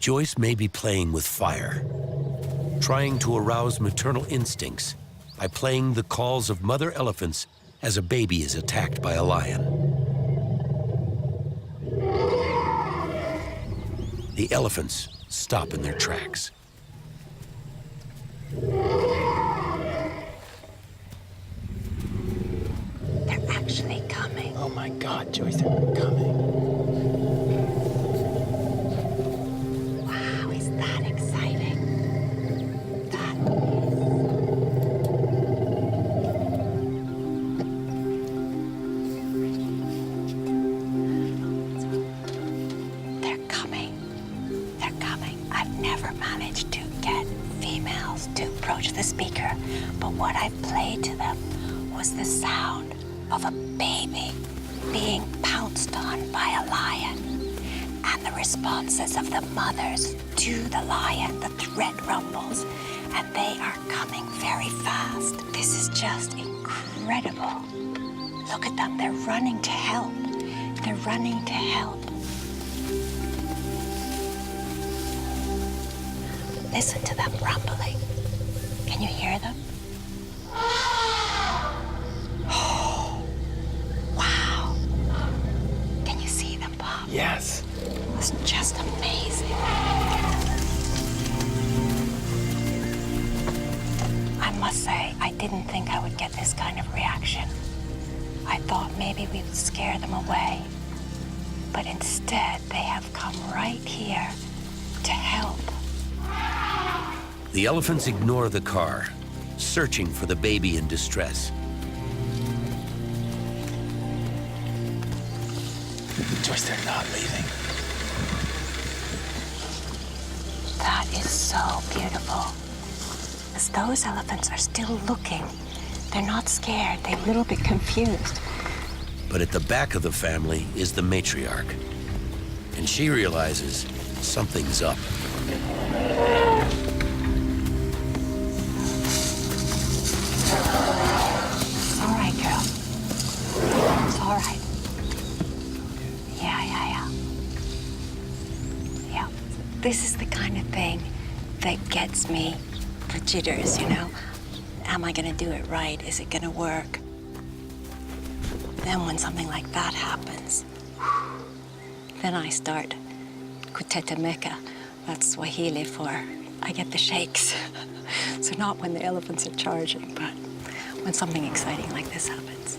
Joyce may be playing with fire, trying to arouse maternal instincts by playing the calls of mother elephants as a baby is attacked by a lion. The elephants stop in their tracks. They're actually coming. Oh my God, Joyce, they're coming. Wow, is that exciting? That is. They're coming. They're coming. I've never managed to get females to approach the speaker, but what I played to them was the sound of a baby being pounced on by a lion, and the responses of the mothers to the lion. The threat rumbles, and they are coming very fast. This is just incredible. Look at them. They're running to help. They're running to help. Listen to them rumbling. Can you hear them? Wow. Can you see them, Bob? Yes. It's just amazing. I must say, I didn't think I would get this kind of reaction. I thought maybe we would scare them away. But instead, they have come right here to help. The elephants ignore the car, searching for the baby in distress. Joyce, they're not leaving. That is so beautiful. As those elephants are still looking, they're not scared. They're a little bit confused. But at the back of the family is the matriarch, and she realizes something's up. It's all right, girl. It's all right. Yeah. This is the kind of thing that gets me the jitters, you know? Am I gonna do it right? Is it gonna work? Then when something like that happens, then I start kutetemeka. That's Swahili for I get the shakes. So not when the elephants are charging, but when something exciting like this happens.